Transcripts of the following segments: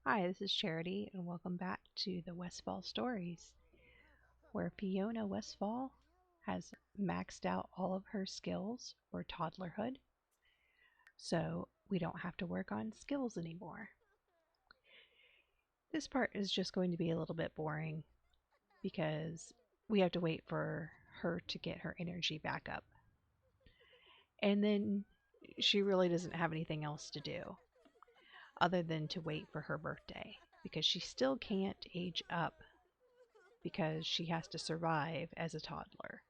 Hi, this is Charity, and welcome back to the Westfall Stories, where Fiona Westfall has maxed out all of her skills for toddlerhood, so we don't have to work on skills anymore. This part is just going to be a little bit boring because we have to wait for her to get her energy back up. And then she really doesn't have anything else to do other than to wait for her birthday because she still can't age up because she has to survive as a toddler.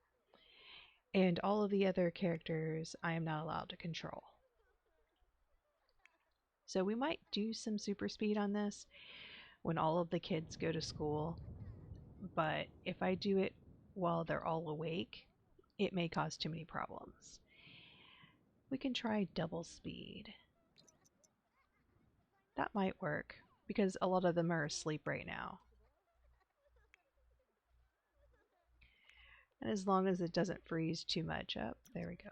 And all of the other characters I am not allowed to control. So we might do some super speed on this when all of the kids go to school, but if I do it while they're all awake, it may cause too many problems. We can try double speed. That might work because a lot of them are asleep right now. And as long as it doesn't freeze too much up, there we go.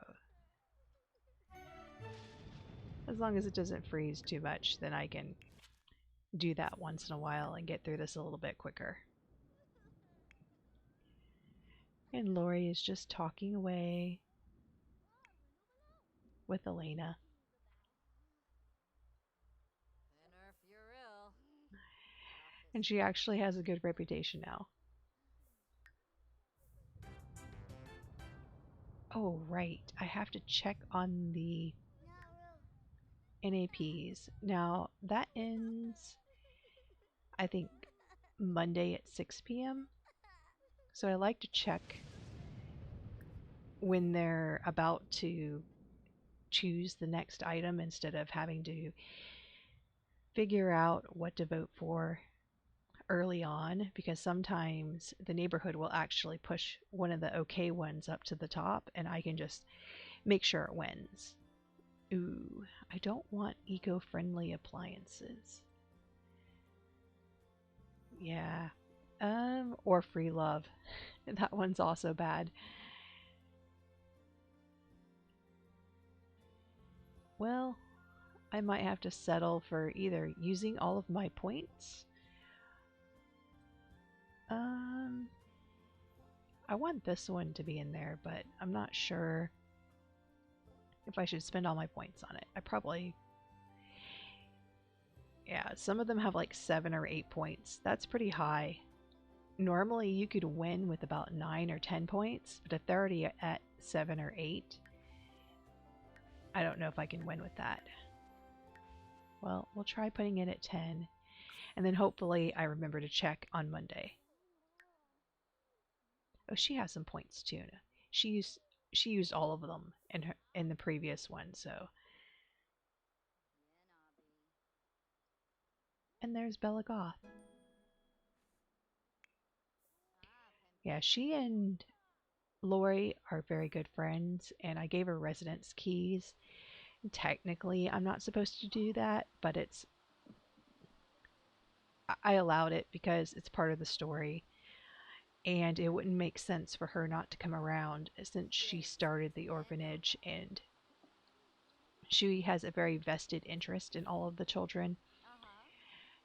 As long as it doesn't freeze too much, then I can do that once in a while and get through this a little bit quicker. And Lori is just talking away with Elena. And she actually has a good reputation now. Oh, right. I have to check on the NAPs. Now, that ends, I think, Monday at 6 p.m. So I like to check when they're about to choose the next item instead of having to figure out what to vote for early on, because sometimes the neighborhood will actually push one of the okay ones up to the top and I can just make sure it wins. Ooh, I don't want eco-friendly appliances. Yeah. Or free love. That one's also bad. Well, I might have to settle for either using all of my points. Um, I want this one to be in there, but I'm not sure if I should spend all my points on it. I probably... Yeah, some of them have like 7 or 8 points. That's pretty high. Normally you could win with about 9 or 10 points, but if they're already at 7 or 8, I don't know if I can win with that. Well, we'll try putting it at 10, and then hopefully I remember to check on Monday. Oh, she has some points too. She used all of them in the previous one, so. And there's Bella Goth. Yeah, she and Lori are very good friends, and I gave her residence keys. Technically, I'm not supposed to do that, but I allowed it because it's part of the story, and it wouldn't make sense for her not to come around since she started the orphanage and she has a very vested interest in all of the children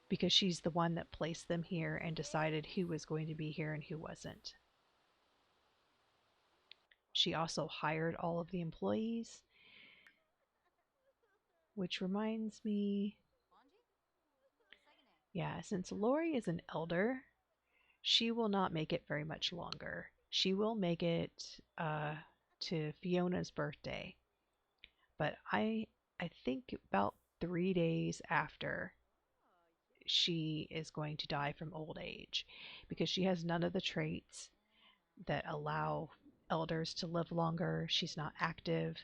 because she's the one that placed them here and decided who was going to be here and who wasn't. She also hired all of the employees, which reminds me, yeah, since Lori is an elder, she will not make it very much longer. She will make it to Fiona's birthday, but I think about 3 days after she is going to die from old age because she has none of the traits that allow elders to live longer. She's not active.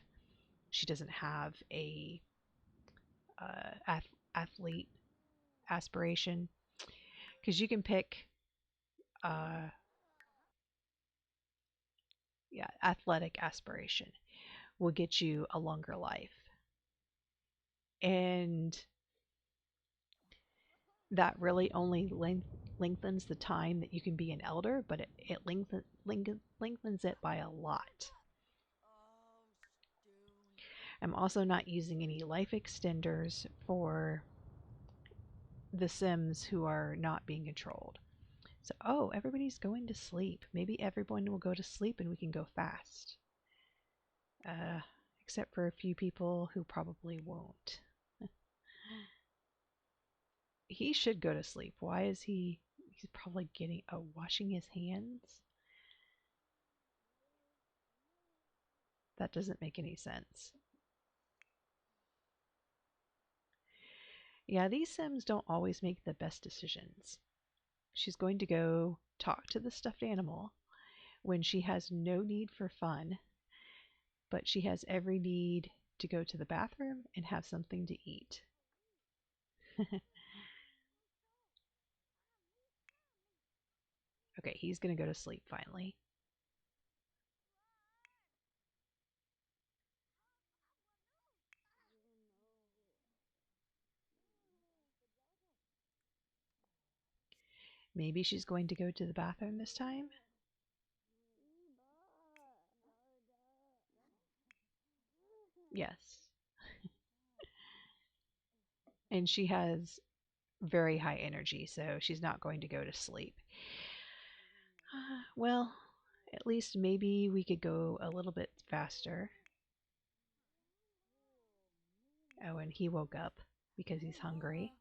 She doesn't have a athlete aspiration because you can pick uh, yeah, athletic aspiration will get you a longer life. And that really only lengthens the time that you can be an elder, but it lengthens it by a lot. I'm also not using any life extenders for the Sims who are not being controlled. So, oh, everybody's going to sleep. Maybe everyone will go to sleep and we can go fast. Uh, except for a few people who probably won't. He should go to sleep. Why is he? He's probably getting. Oh, washing his hands? That doesn't make any sense. Yeah, these Sims don't always make the best decisions. She's going to go talk to the stuffed animal when she has no need for fun, but she has every need to go to the bathroom and have something to eat. Okay, he's going to go to sleep finally. Maybe she's going to go to the bathroom this time? Yes. And she has very high energy, so she's not going to go to sleep. Well, at least maybe we could go a little bit faster. Oh, and he woke up because he's hungry.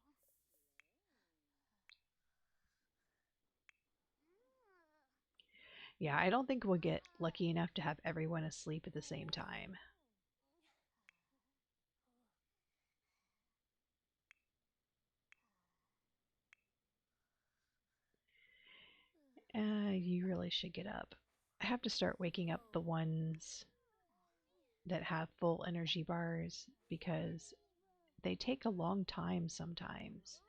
Yeah, I don't think we'll get lucky enough to have everyone asleep at the same time. You really should get up. I have to start waking up the ones that have full energy bars because they take a long time sometimes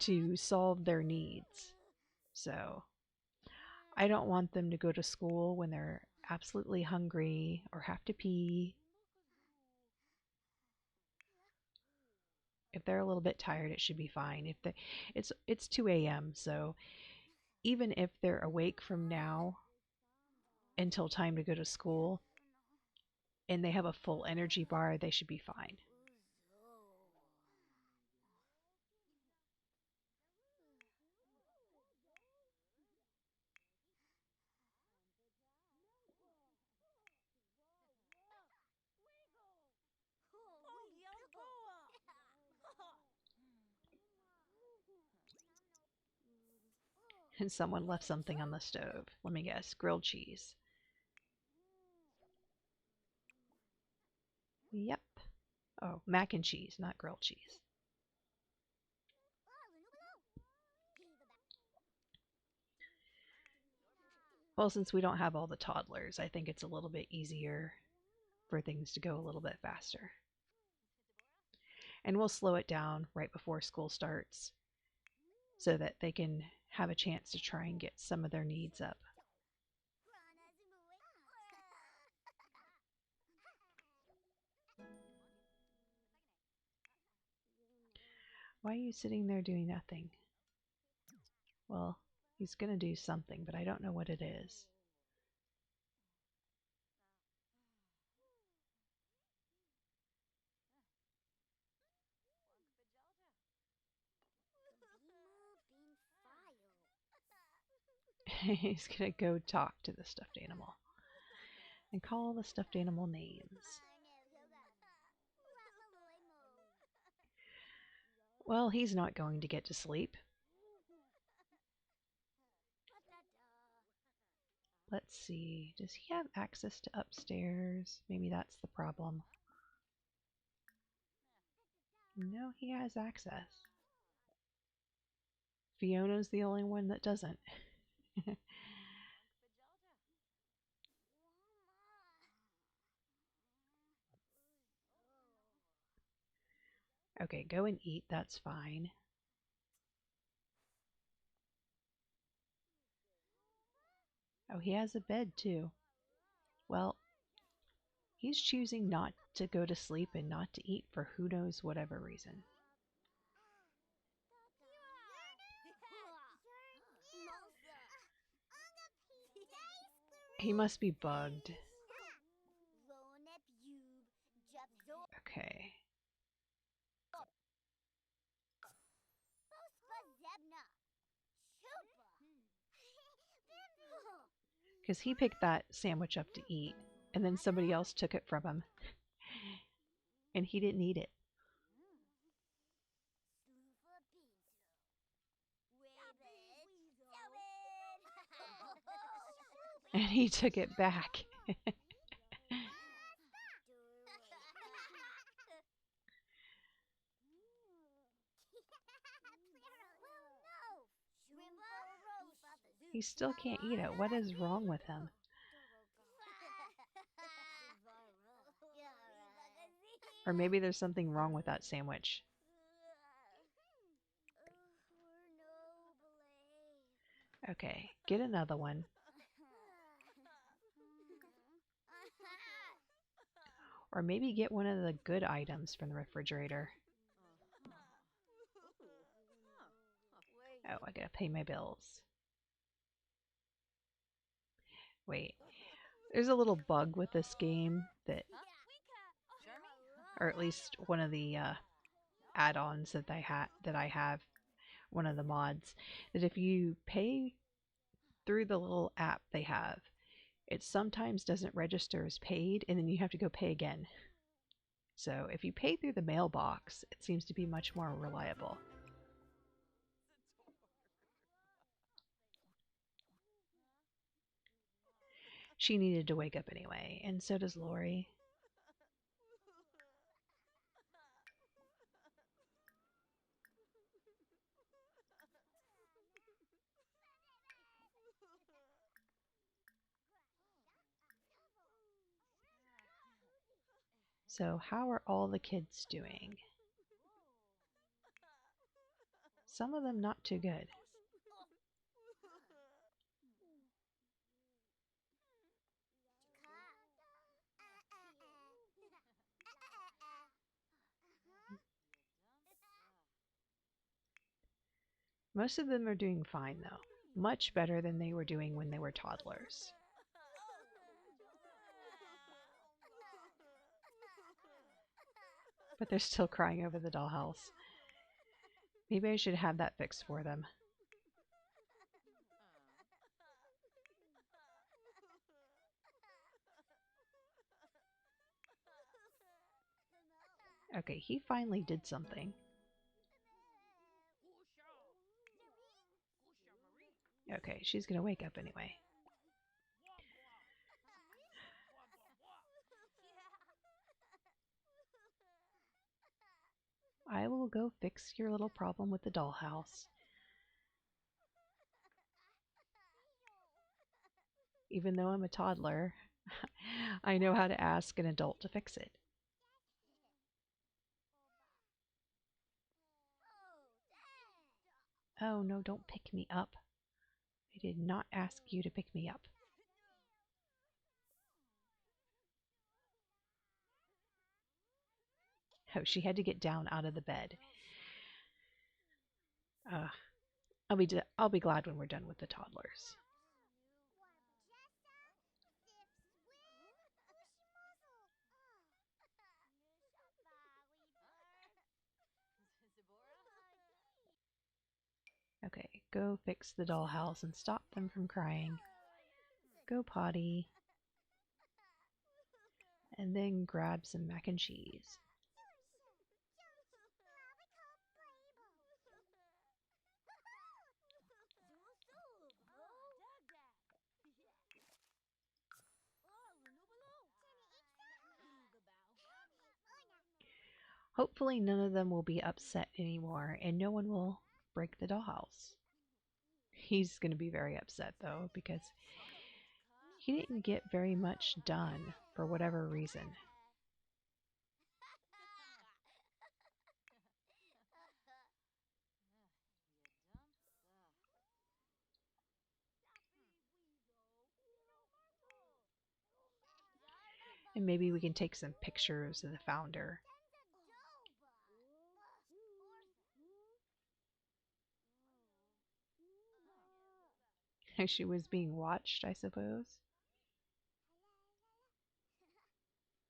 to solve their needs. So I don't want them to go to school when they're absolutely hungry or have to pee. If they're a little bit tired, it should be fine. If they, it's 2 a.m. So even if they're awake from now until time to go to school and they have a full energy bar, they should be fine. And someone left something on the stove. Let me guess, grilled cheese. Yep. Oh, mac and cheese, not grilled cheese. Well, since we don't have all the toddlers, I think it's a little bit easier for things to go a little bit faster. And we'll slow it down right before school starts so that they can have a chance to try and get some of their needs up. Why are you sitting there doing nothing? Well, he's going to do something, but I don't know what it is. He's going to go talk to the stuffed animal and call the stuffed animal names. Well, he's not going to get to sleep. Let's see. Does he have access to upstairs? Maybe that's the problem. No, he has access. Fiona's the only one that doesn't. Okay, go and eat. That's fine. Oh, he has a bed too. Well, he's choosing not to go to sleep and not to eat for who knows whatever reason. He must be bugged. Okay. because he picked that sandwich up to eat, and then somebody else took it from him, and he didn't eat it. And he took it back. He still can't eat it. What is wrong with him? Or maybe there's something wrong with that sandwich. Okay, get another one. Or maybe get one of the good items from the refrigerator. Oh, I gotta pay my bills. Wait, there's a little bug with this game that, or at least one of the add-ons that I have, one of the mods, that if you pay through the little app they have, it sometimes doesn't register as paid, and then you have to go pay again. So if you pay through the mailbox, it seems to be much more reliable. She needed to wake up anyway, and so does Lori. So how are all the kids doing? Some of them not too good. Most of them are doing fine though. Much better than they were doing when they were toddlers. But they're still crying over the dollhouse. Maybe I should have that fixed for them. Okay, he finally did something. Okay, she's gonna wake up anyway. I will go fix your little problem with the dollhouse. Even though I'm a toddler, I know how to ask an adult to fix it. Oh no, don't pick me up. I did not ask you to pick me up. Oh, she had to get down out of the bed. I'll be glad when we're done with the toddlers. Okay, go fix the dollhouse and stop them from crying. Go potty. And then grab some mac and cheese. Hopefully none of them will be upset anymore and no one will break the dollhouse. He's going to be very upset though because he didn't get very much done for whatever reason. And maybe we can take some pictures of the founder. She was being watched, I suppose.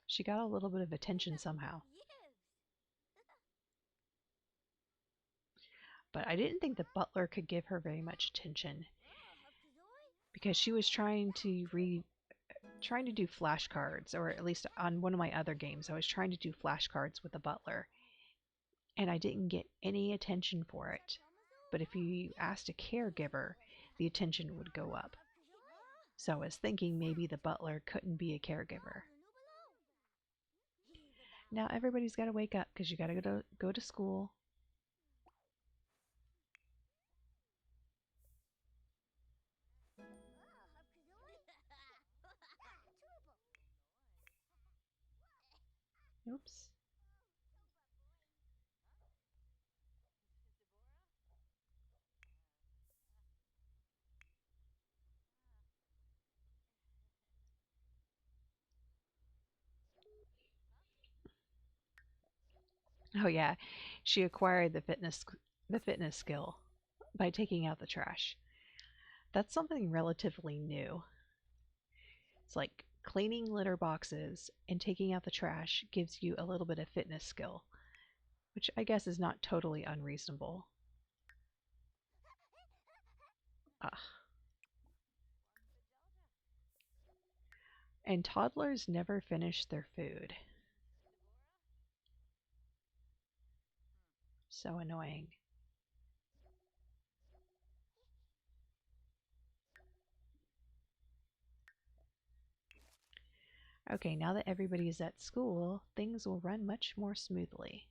She got a little bit of attention somehow. But I didn't think the butler could give her very much attention. because she was trying to do flashcards, or at least on one of my other games, I was trying to do flashcards with the butler, and I didn't get any attention for it. But if you asked a caregiver, the attention would go up. So I was thinking maybe the butler couldn't be a caregiver. Now everybody's got to wake up because you got to go to school. Oops. Oh yeah, she acquired the fitness skill by taking out the trash. That's something relatively new. It's like cleaning litter boxes and taking out the trash gives you a little bit of fitness skill, which I guess is not totally unreasonable. Ugh. And toddlers never finish their food. So annoying. Okay, now that everybody is at school, things will run much more smoothly.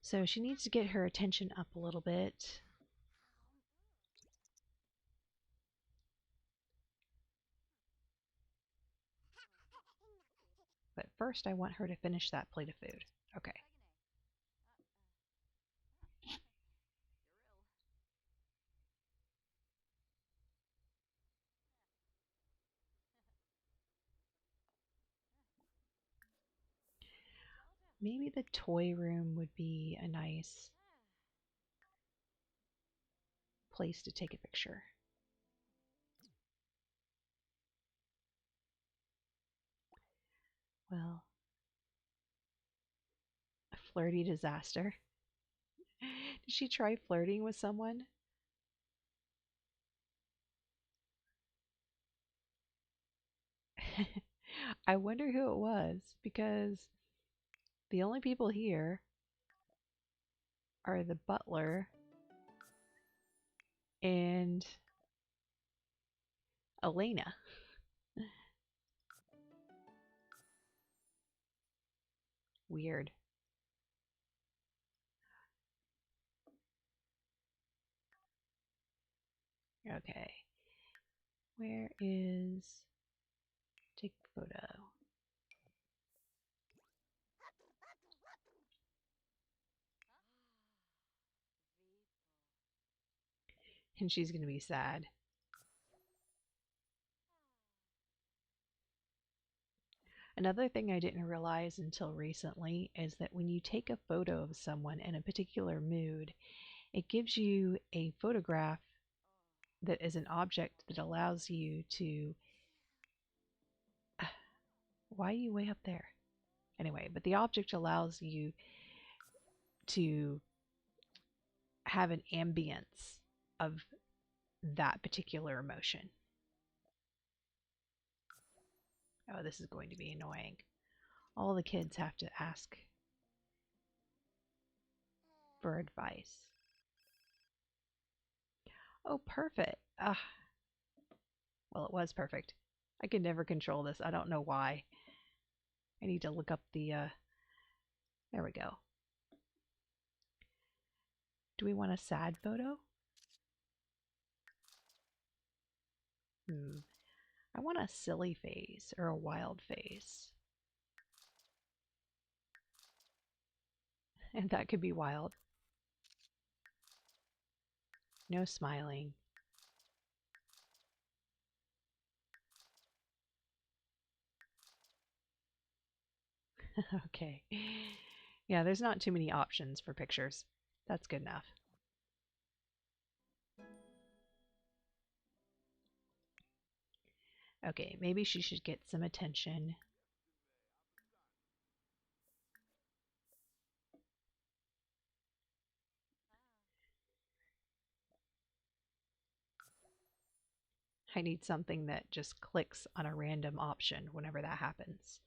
So she needs to get her attention up a little bit. But first I want her to finish that plate of food. Okay. Maybe the toy room would be a nice place to take a picture. Well, a flirty disaster. Did she try flirting with someone? I wonder who it was, because the only people here are the butler and Elena. Weird. Okay. Where is take photo? And she's going to be sad. Another thing I didn't realize until recently is that when you take a photo of someone in a particular mood, it gives you a photograph that is an object that allows you to. Why are you way up there? Anyway, but the object allows you to have an ambience of that particular emotion. Oh, this is going to be annoying. All the kids have to ask for advice. Oh, perfect. Well, it was perfect. I could never control this. I don't know why. I need to look up the, there we go. Do we want a sad photo? I want a silly face or a wild face. And that could be wild. No smiling. Okay. Yeah, there's not too many options for pictures. That's good enough. Okay, maybe she should get some attention. I need something that just clicks on a random option whenever that happens.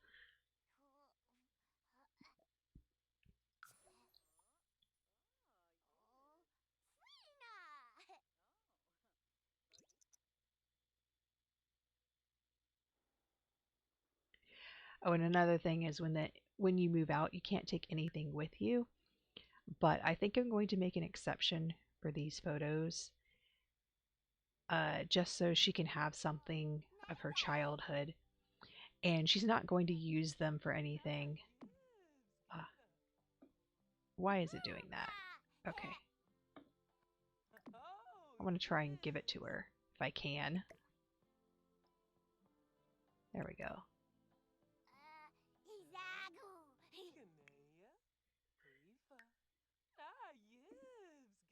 Oh, and another thing is when you move out, you can't take anything with you. But I think I'm going to make an exception for these photos, just so she can have something of her childhood, and she's not going to use them for anything. Uh, why is it doing that? Okay, I want to try and give it to her if I can. There we go.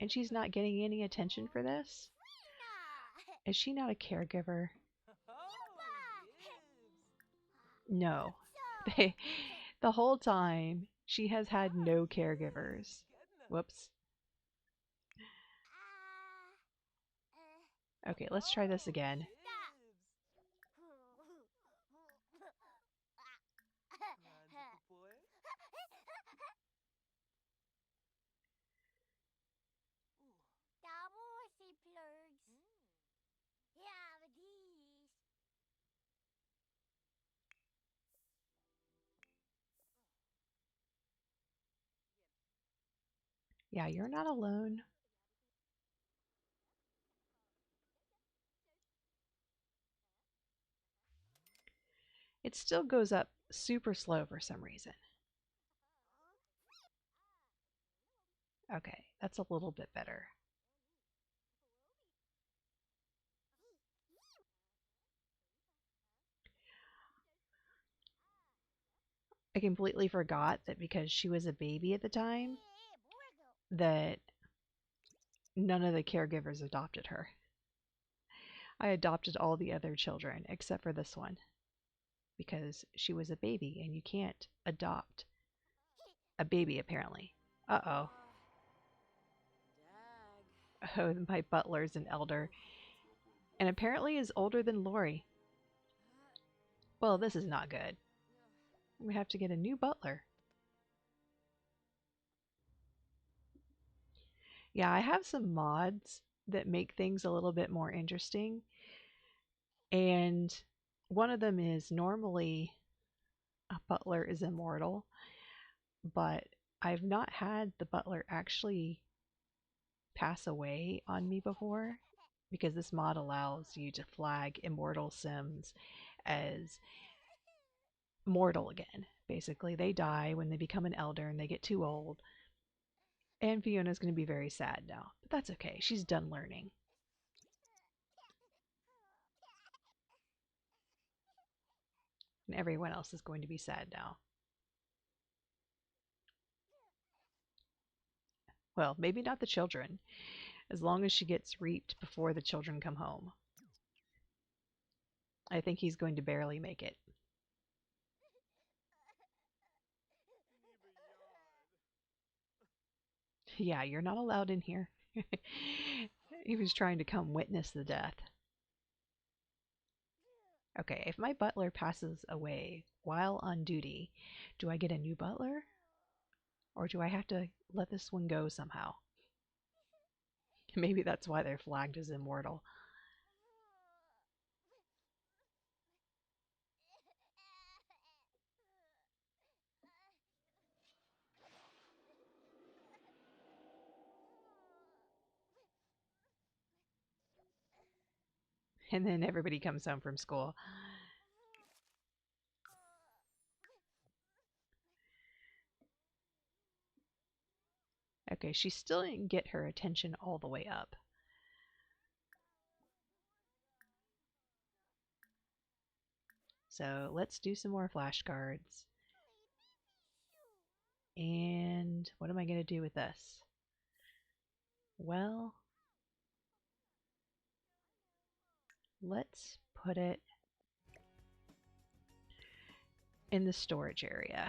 And she's not getting any attention for this? Is she not a caregiver? No. They, the whole time, she has had no caregivers. Whoops. Okay, let's try this again. Yeah, you're not alone. It still goes up super slow for some reason. Okay, that's a little bit better. I completely forgot that because she was a baby at the time, that none of the caregivers adopted her. I adopted all the other children except for this one because she was a baby and you can't adopt a baby apparently. Uh-oh. Oh, my butler's an elder and apparently is older than Lori. Well, this is not good. We have to get a new butler. Yeah, I have some mods that make things a little bit more interesting. And one of them is normally a butler is immortal, but I've not had the butler actually pass away on me before because this mod allows you to flag immortal Sims as mortal again. Basically, they die when they become an elder and they get too old. And Fiona's going to be very sad now, but that's okay. She's done learning. And everyone else is going to be sad now. Well, maybe not the children, as long as she gets reaped before the children come home. I think he's going to barely make it. Yeah, you're not allowed in here. He was trying to come witness the death. Okay, if my butler passes away while on duty, do I get a new butler? Or do I have to let this one go somehow? Maybe that's why they're flagged as immortal. And then everybody comes home from school. Okay, she still didn't get her attention all the way up. So let's do some more flashcards. And what am I going to do with this? Well, let's put it in the storage area.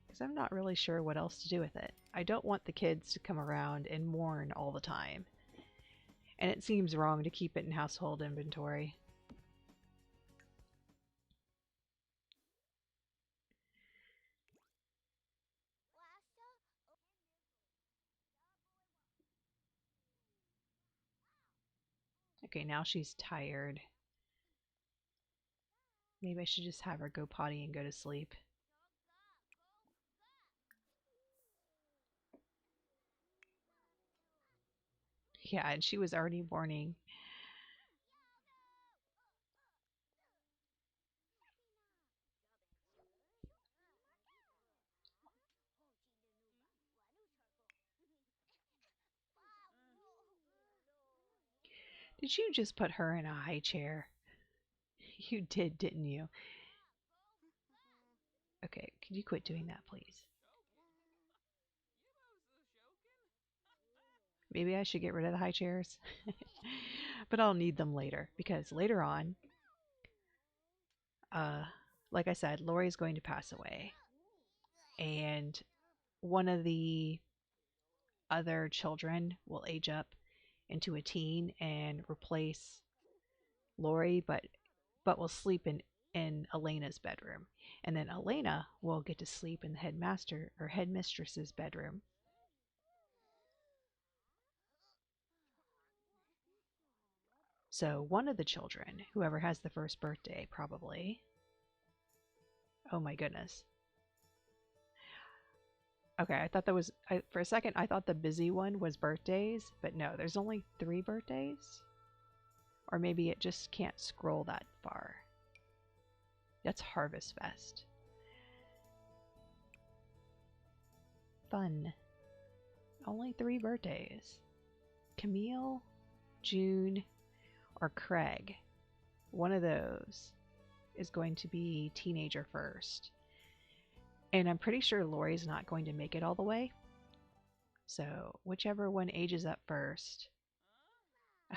Because I'm not really sure what else to do with it. I don't want the kids to come around and mourn all the time. And it seems wrong to keep it in household inventory. Okay, now she's tired. Maybe I should just have her go potty and go to sleep. Yeah, and she was already mourning. Did you just put her in a high chair? You did, didn't you? Okay, could you quit doing that, please? Maybe I should get rid of the high chairs. But I'll need them later because later on, uh, like I said, Lori's going to pass away. And one of the other children will age up into a teen and replace Lori, but will sleep in Elena's bedroom. And then Elena will get to sleep in the headmaster or headmistress's bedroom. So one of the children, whoever has the first birthday, probably. Oh my goodness. Okay, I thought that was, for a second, I thought the busy one was birthdays, but no, there's only 3 birthdays. Or maybe it just can't scroll that far. That's Harvest Fest. Fun. Only 3 birthdays. Camille, June, or Craig. One of those is going to be teenager first. And I'm pretty sure Lori's not going to make it all the way. So whichever one ages up first.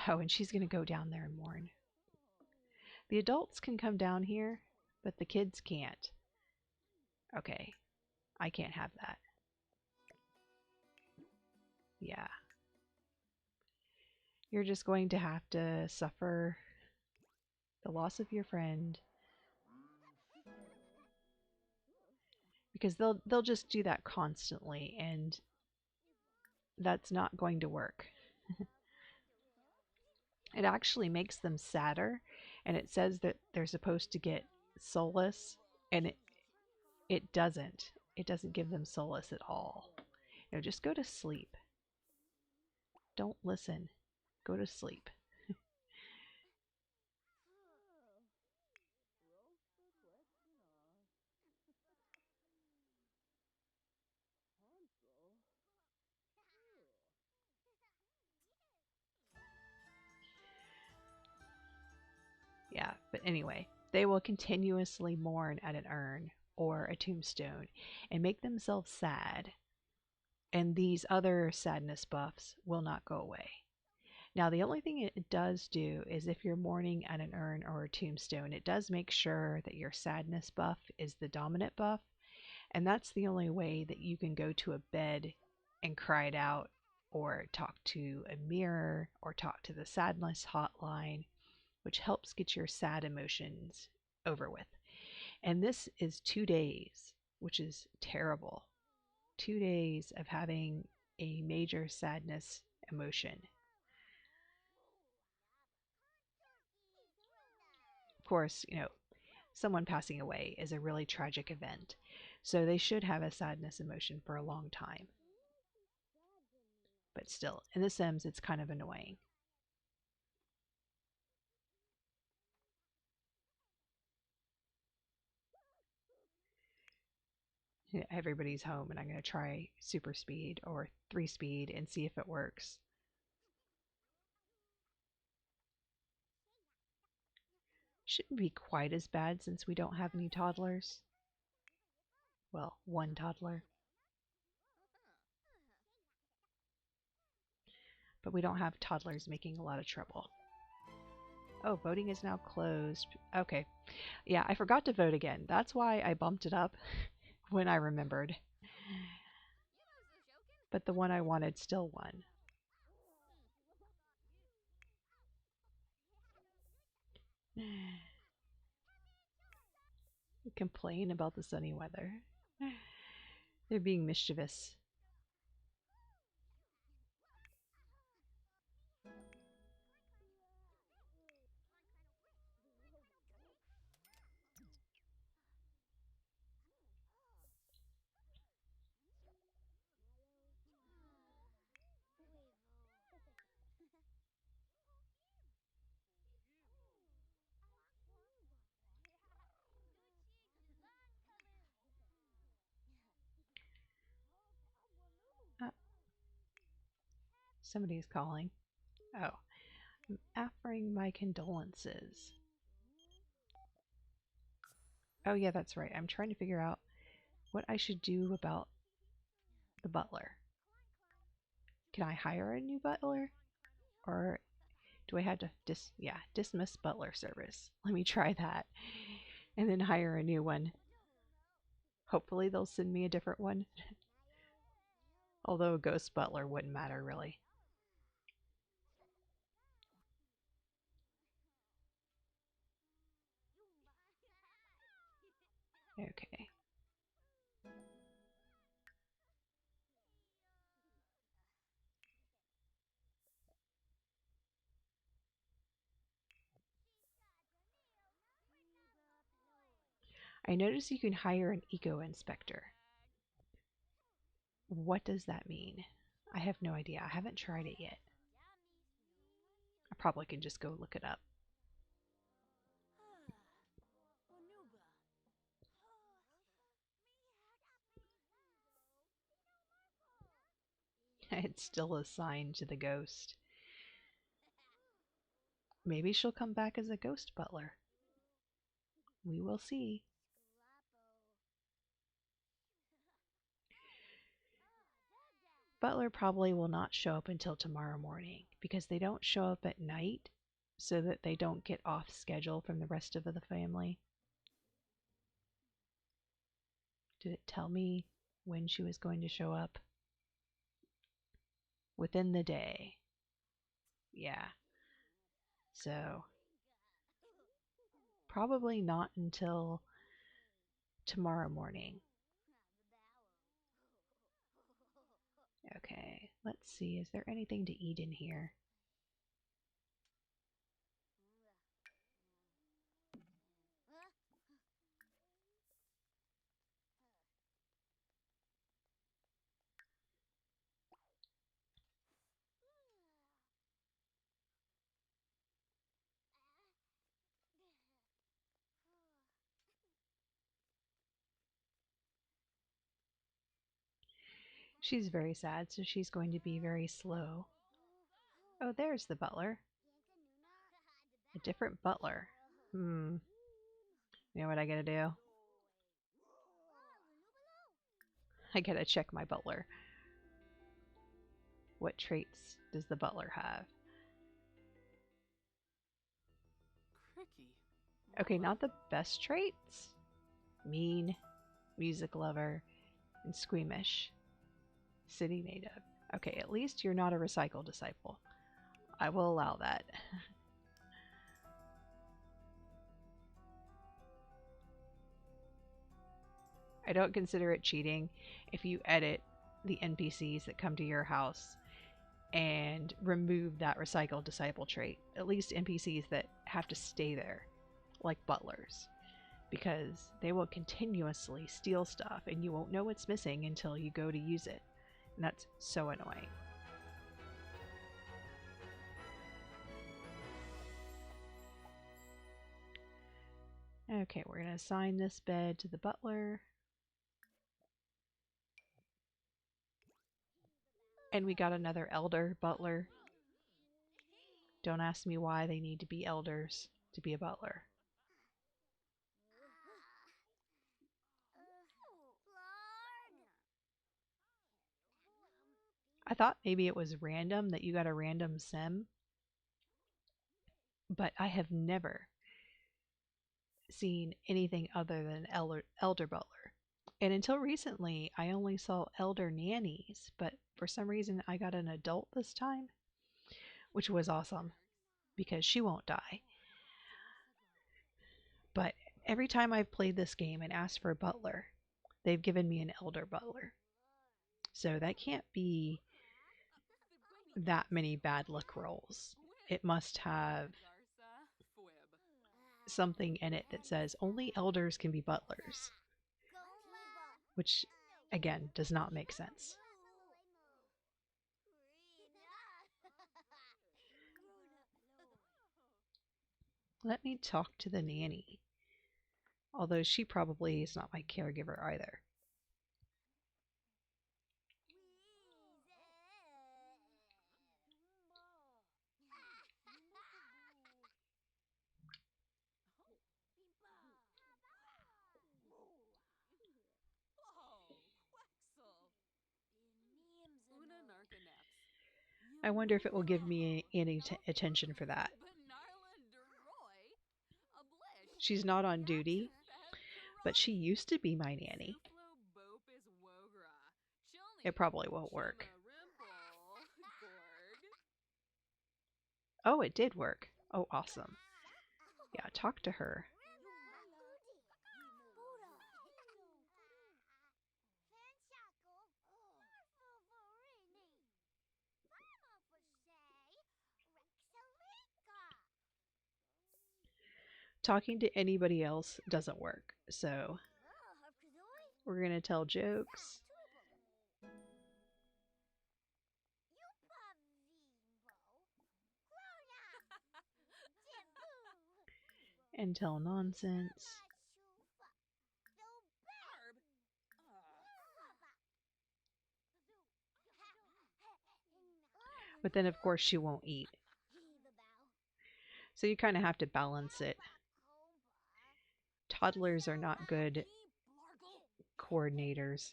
Oh, and she's going to go down there and mourn. The adults can come down here, but the kids can't. Okay, I can't have that. Yeah. You're just going to have to suffer the loss of your friend. Because they'll just do that constantly, and that's not going to work. It actually makes them sadder, and it says that they're supposed to get solace, and it doesn't. It doesn't give them solace at all. You know, just go to sleep. Don't listen. Go to sleep. Yeah, but anyway, they will continuously mourn at an urn or a tombstone and make themselves sad, and these other sadness buffs will not go away. Now, the only thing it does do is if you're mourning at an urn or a tombstone, it does make sure that your sadness buff is the dominant buff, and that's the only way that you can go to a bed and cry it out, or talk to a mirror, or talk to the sadness hotline, which helps get your sad emotions over with. And this is 2 days, which is terrible. 2 days of having a major sadness emotion. Of course, you know, someone passing away is a really tragic event, so they should have a sadness emotion for a long time. But still, in The Sims, it's kind of annoying. Everybody's home, and I'm going to try super speed or 3 speed and see if it works. Shouldn't be quite as bad since we don't have any toddlers. Well, 1 toddler. But we don't have toddlers making a lot of trouble. Oh, voting is now closed. Okay. Yeah, I forgot to vote again. That's why I bumped it up when I remembered. But the one I wanted still won. Complain about the sunny weather. They're being mischievous. Uh, Somebody's calling. Oh, I'm offering my condolences. Oh, yeah, that's right. I'm trying to figure out what I should do about the butler. Can I hire a new butler? Or do I have to dismiss butler service? Let me try that. And then hire a new one. Hopefully they'll send me a different one. Although a ghost butler wouldn't matter really. Okay. I notice you can hire an eco inspector. What does that mean? I have no idea. I haven't tried it yet. I probably can just go look it up. It's still assigned to the ghost. Maybe she'll come back as a ghost butler. We will see. Butler probably will not show up until tomorrow morning because they don't show up at night so that they don't get off schedule from the rest of the family. Did it tell me when she was going to show up? Within the day. Yeah. So, probably not until tomorrow morning. Okay, let's see. Is there anything to eat in here? She's very sad, so she's going to be very slow. Oh, there's the butler. A different butler. You know what I gotta do? I gotta check my butler. What traits does the butler have? Okay, not the best traits. Mean, music lover, and squeamish. City native. Okay, at least you're not a recycle disciple. I will allow that. I don't consider it cheating if you edit the NPCs that come to your house and remove that recycle disciple trait. At least NPCs that have to stay there, like butlers, because they will continuously steal stuff and you won't know what's missing until you go to use it. And that's so annoying. Okay, we're going to assign this bed to the butler. And we got another elder butler. Don't ask me why they need to be elders to be a butler. I thought maybe it was random, that you got a random sim. but I have never seen anything other than elder butler. And until recently, I only saw elder nannies, but for some reason, I got an adult this time, which was awesome because she won't die. But every time I've played this game and asked for a butler, they've given me an elder butler. So that can't be that many bad luck rolls. It must have something in it that says only elders can be butlers, which again does not make sense. Let me talk to the nanny, although she probably is not my caregiver either. I wonder if it will give me any attention for that. She's not on duty, but she used to be my nanny. It probably won't work. Oh, it did work. Oh, awesome. Yeah, talk to her. Talking to anybody else doesn't work, so we're going to tell jokes and tell nonsense. But then, of course, she won't eat. So you kind of have to balance it. Toddlers are not good coordinators.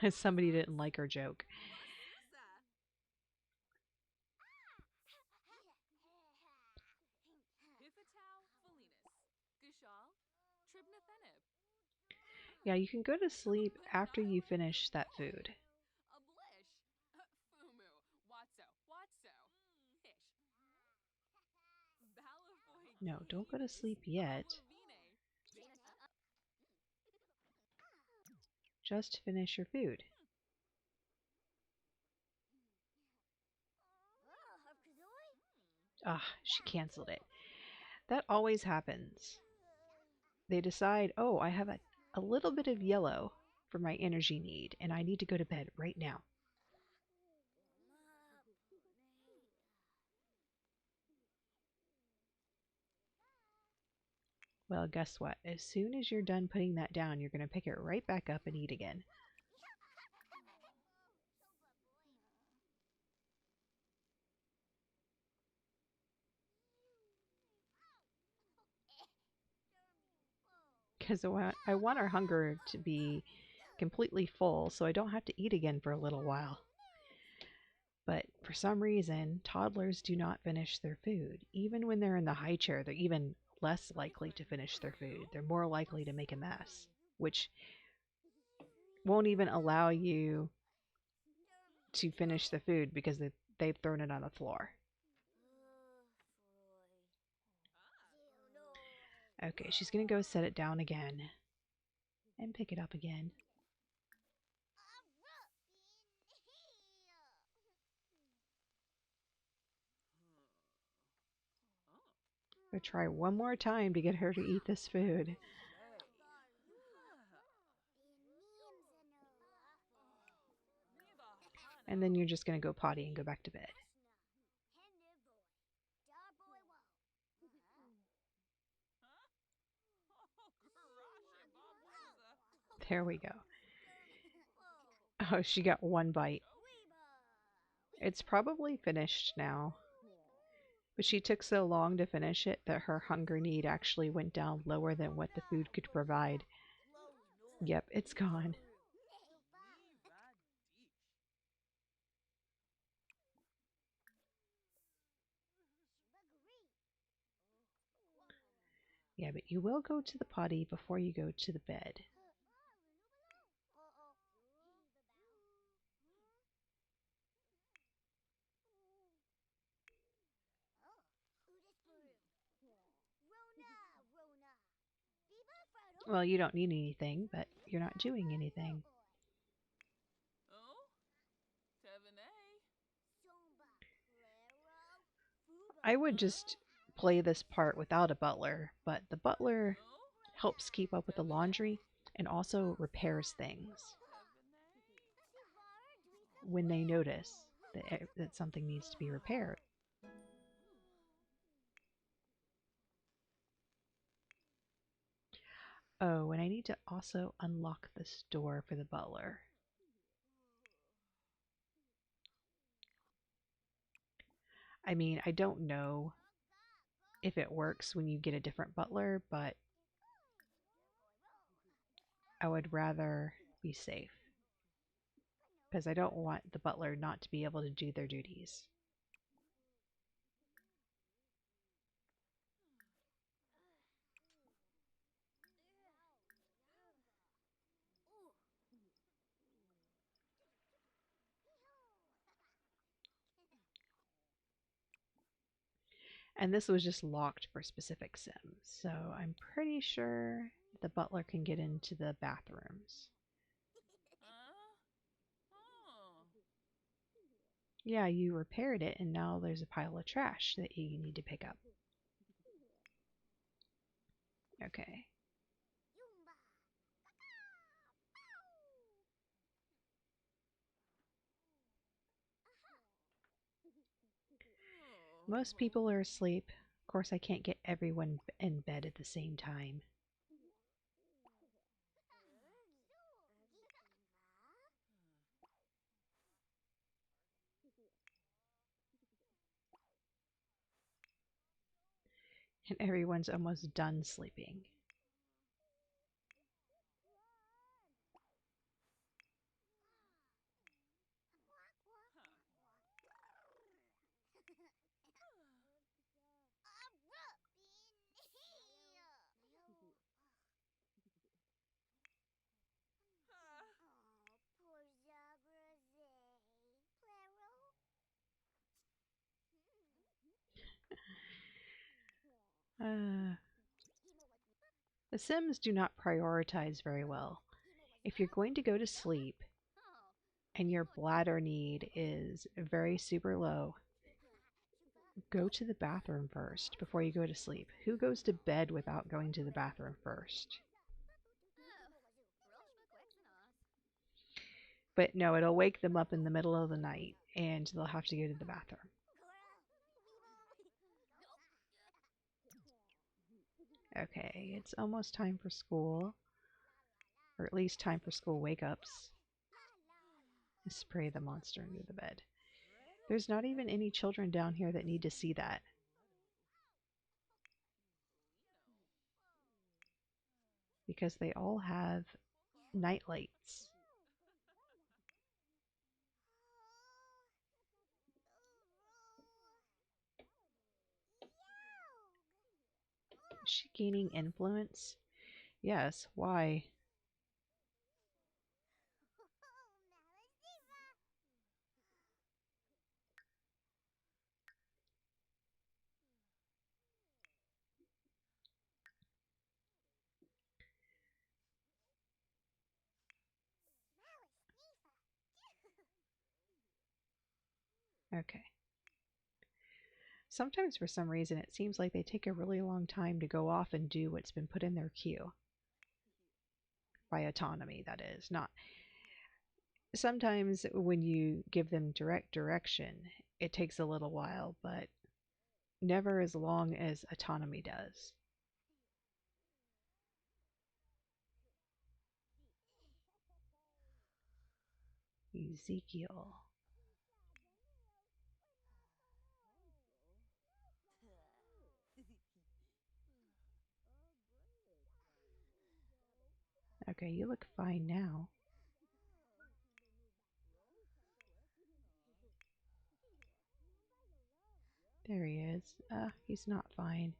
Somebody didn't like her joke. Yeah, you can go to sleep after you finish that food. No, don't go to sleep yet. Just finish your food. Ah, she canceled it. That always happens. They decide, oh, I have a little bit of yellow for my energy need, and I need to go to bed right now. Well, guess what? As soon as you're done putting that down, you're going to pick it right back up and eat again. Because I want our hunger to be completely full so I don't have to eat again for a little while. But for some reason, toddlers do not finish their food. Even when they're in the high chair, they're even less likely to finish their food. They're more likely to make a mess, which won't even allow you to finish the food because they've thrown it on the floor. Okay, she's going to go set it down again and pick it up again. I'll try one more time to get her to eat this food. And then you're just going to go potty and go back to bed. There we go. Oh, she got one bite. It's probably finished now. But she took so long to finish it that her hunger need actually went down lower than what the food could provide. Yep, it's gone. Yeah, but you will go to the potty before you go to the bed. Well, you don't need anything, but you're not doing anything. I would just play this part without a butler, but the butler helps keep up with the laundry and also repairs things when they notice that something needs to be repaired. Oh, and I need to also unlock this door for the butler. I mean, I don't know if it works when you get a different butler, but I would rather be safe because I don't want the butler not to be able to do their duties. And this was just locked for specific Sims, so I'm pretty sure the butler can get into the bathrooms. Yeah, you repaired it, and now there's a pile of trash that you need to pick up. Okay. Most people are asleep. Of course, I can't get everyone in bed at the same time. And everyone's almost done sleeping. The Sims do not prioritize very well. If you're going to go to sleep and your bladder need is very super low, go to the bathroom first before you go to sleep. Who goes to bed without going to the bathroom first? But no, it'll wake them up in the middle of the night and they'll have to go to the bathroom. Okay, it's almost time for school, or at least time for school wake ups. Spray the monster into the bed. There's not even any children down here that need to see that. Because they all have night lights. Is she gaining influence? Yes, why? Okay. Sometimes for some reason it seems like they take a really long time to go off and do what's been put in their queue. By autonomy, that is. Not sometimes when you give them direct direction, it takes a little while, but never as long as autonomy does. Ezekiel. Okay, you look fine now. There he is. He's not fine.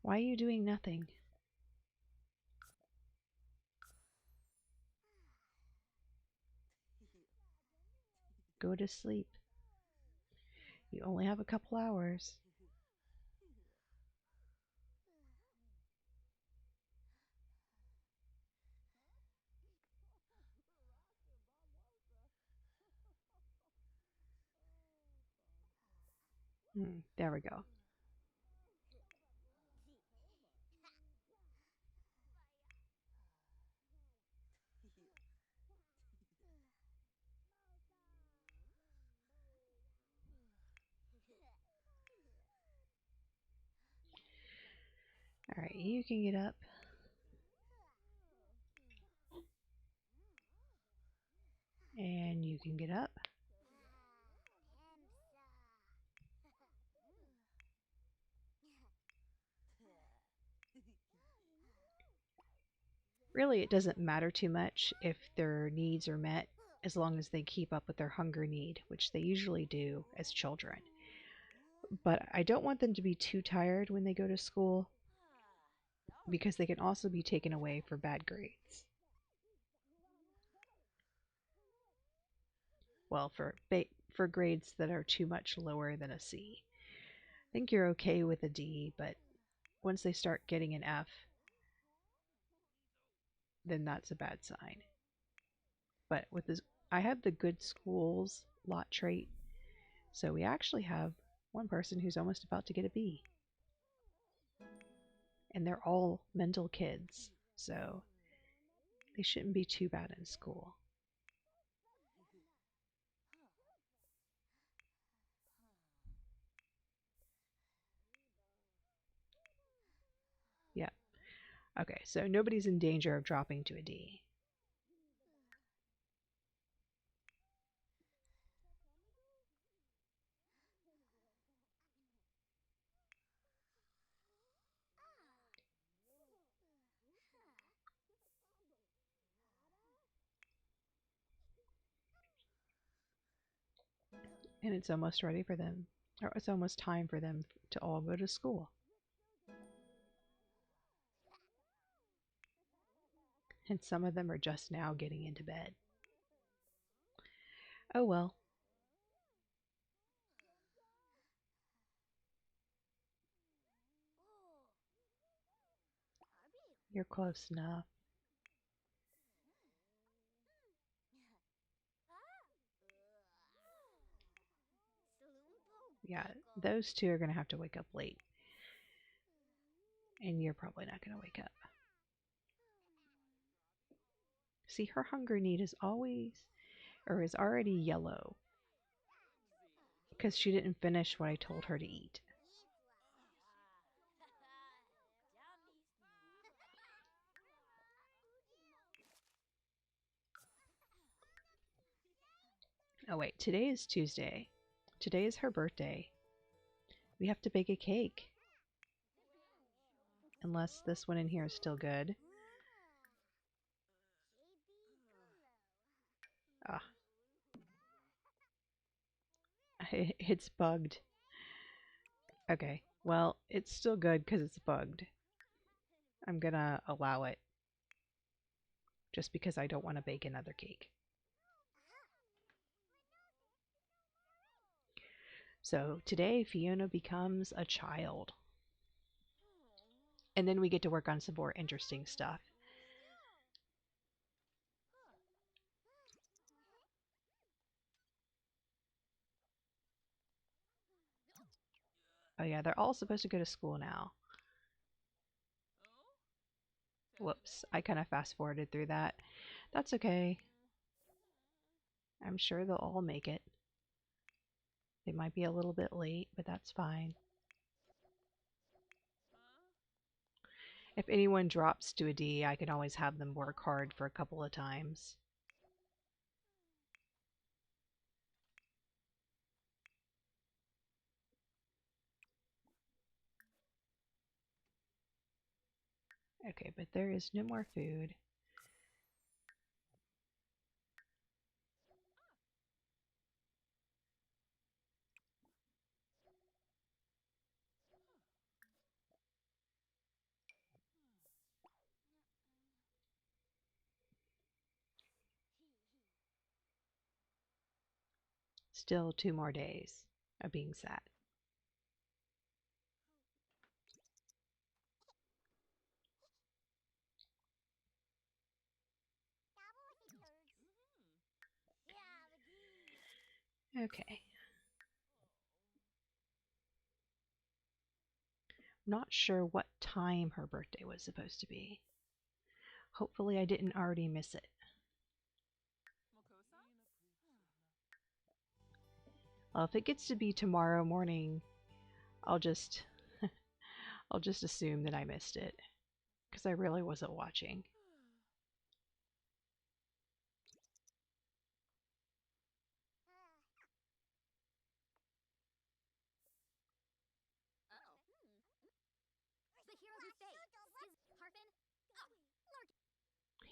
Why are you doing nothing? Go to sleep. You only have a couple hours. There we go. Alright, you can get up. And you can get up. Really, it doesn't matter too much if their needs are met as long as they keep up with their hunger need, which they usually do as children. But I don't want them to be too tired when they go to school because they can also be taken away for bad grades. Well, for grades that are too much lower than a C. I think you're okay with a D, but once they start getting an F, then that's a bad sign. But with this, I have the good schools lot trait, so we actually have one person who's almost about to get a B. And they're all mental kids, so they shouldn't be too bad in school. Yeah. Okay, so nobody's in danger of dropping to a D. And it's almost ready for them, or it's almost time for them to all go to school. And some of them are just now getting into bed. Oh well, you're close enough. Yeah, those two are going to have to wake up late. And you're probably not going to wake up. See, her hunger need is already yellow because she didn't finish what I told her to eat. Oh wait, today is Tuesday. Today is her birthday. We have to bake a cake. Unless this one in here is still good. Ah, it's bugged. Okay, well, it's still good because it's bugged. I'm gonna allow it just because I don't want to bake another cake. So today, Fiona becomes a child. And then we get to work on some more interesting stuff. Oh yeah, they're all supposed to go to school now. Whoops, I kind of fast forwarded through that. That's okay. I'm sure they'll all make it. They might be a little bit late, but that's fine. If anyone drops to a D, I can always have them work hard for a couple of times. Okay, but there is no more food. Still 2 more days of being sad. Okay. Not sure what time her birthday was supposed to be. Hopefully I didn't already miss it. Well, if it gets to be tomorrow morning, I'll just I'll just assume that I missed it because I really wasn't watching.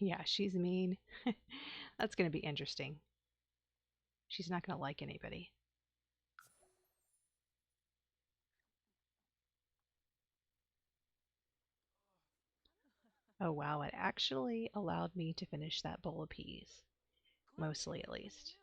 Yeah, she's mean. That's going to be interesting. She's not going to like anybody. Oh wow, it actually allowed me to finish that bowl of peas. Mostly, at least.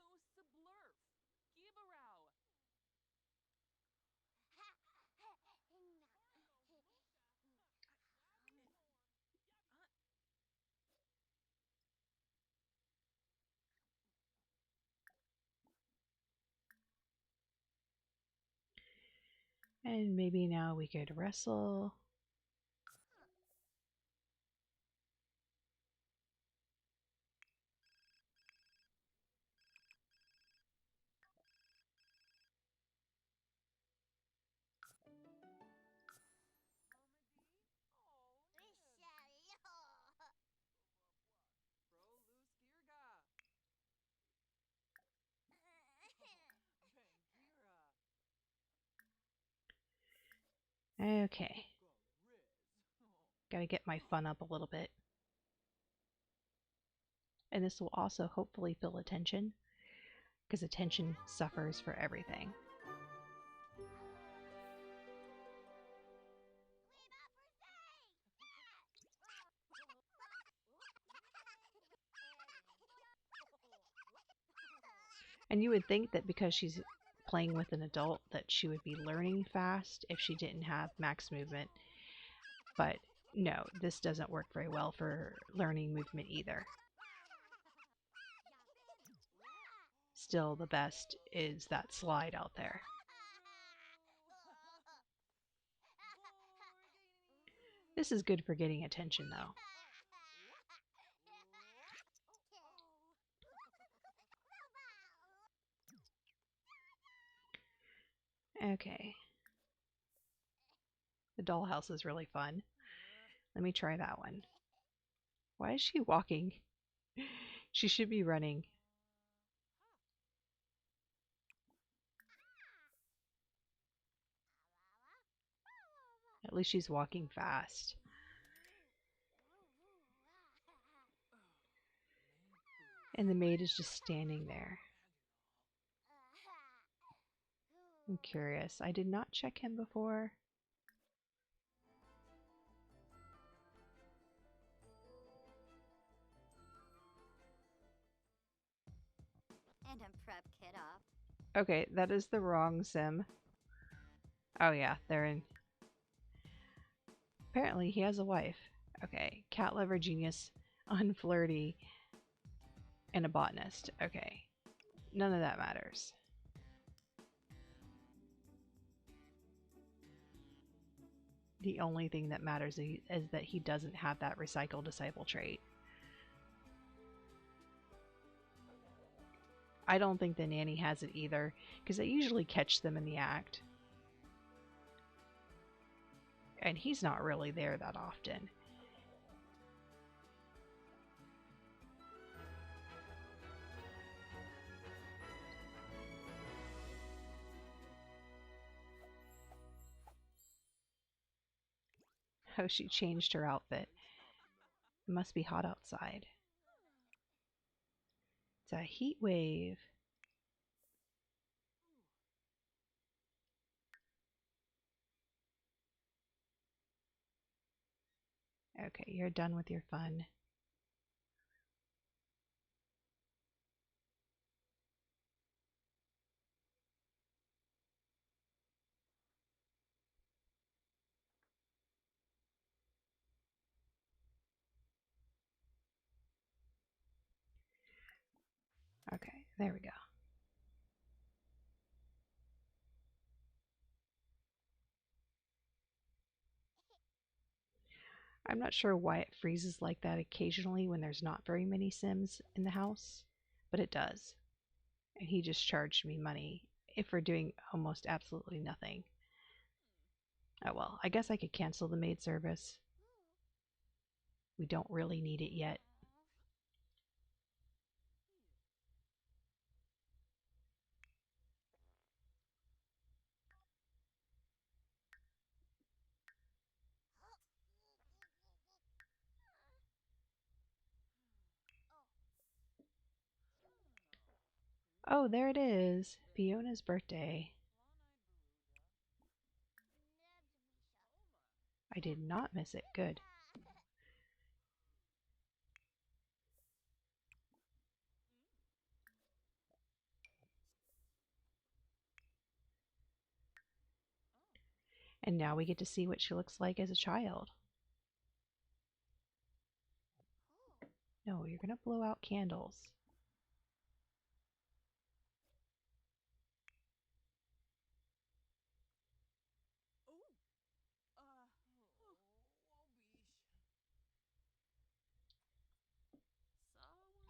And maybe now we could wrestle. Okay. Gotta get my fun up a little bit. And this will also hopefully fill attention, because attention suffers for everything. And you would think that because she's playing with an adult that she would be learning fast if she didn't have max movement. But no, this doesn't work very well for learning movement either. Still, the best is that slide out there. This is good for getting attention, though. Okay. The dollhouse is really fun. Let me try that one. Why is she walking? She should be running. At least she's walking fast. And the maid is just standing there. I'm curious. I did not check him before. And I'm prep kid up. Okay, that is the wrong sim. Oh yeah, they're in. Apparently he has a wife. Okay, cat lover, genius, unflirty, and a botanist. Okay, none of that matters. The only thing that matters is that he doesn't have that recycle disciple trait. I don't think the nanny has it either, because I usually catch them in the act. And he's not really there that often. Oh, she changed her outfit. It must be hot outside. It's a heat wave. Okay, you're done with your fun. There we go. I'm not sure why it freezes like that occasionally when there's not very many Sims in the house, but it does. And he just charged me money for doing almost absolutely nothing. Oh well, I guess I could cancel the maid service. We don't really need it yet. Oh, there it is. Fiona's birthday. I did not miss it. Good. And now we get to see what she looks like as a child. No, you're going to blow out candles.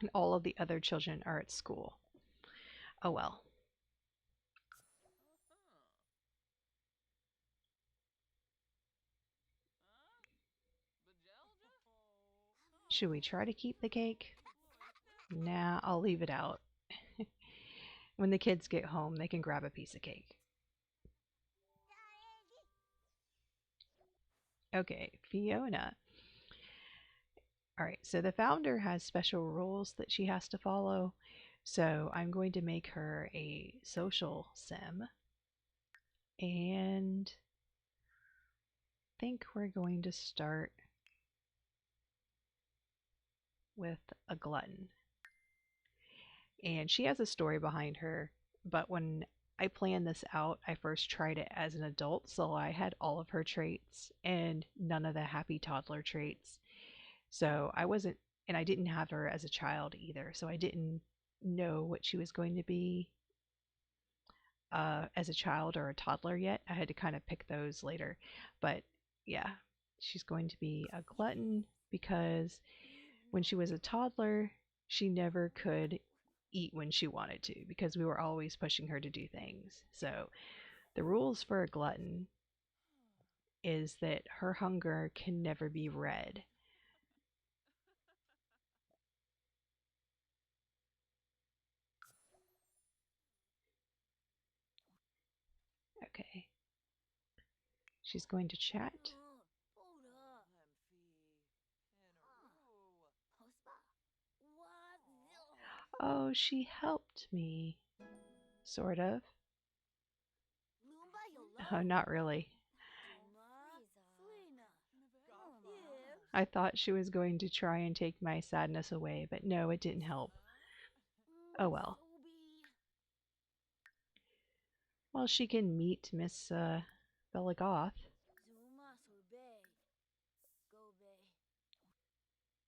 And all of the other children are at school. Oh well. Should we try to keep the cake? Nah, I'll leave it out. When the kids get home, they can grab a piece of cake. Okay, Fiona. All right, so the founder has special rules that she has to follow. So I'm going to make her a social sim. And I think we're going to start with a glutton. And she has a story behind her, but when I planned this out, I first tried it as an adult, so I had all of her traits and none of the happy toddler traits. So I wasn't, and I didn't have her as a child either, so I didn't know what she was going to be as a child or a toddler yet. I had to kind of pick those later. But yeah, she's going to be a glutton because when she was a toddler, she never could eat when she wanted to because we were always pushing her to do things. So the rules for a glutton is that her hunger can never be red. Okay. She's going to chat. Oh, she helped me. Sort of. Oh, not really. I thought she was going to try and take my sadness away, but no, it didn't help. Oh well. Well, she can meet Miss Belagoth.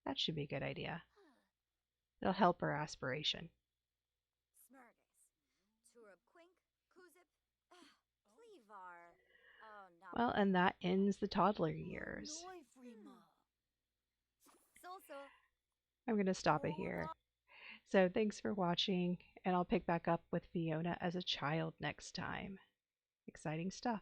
That should be a good idea. It'll help her aspiration. Well, and that ends the toddler years. I'm going to stop it here. So thanks for watching, and I'll pick back up with Fiona as a child next time. Exciting stuff.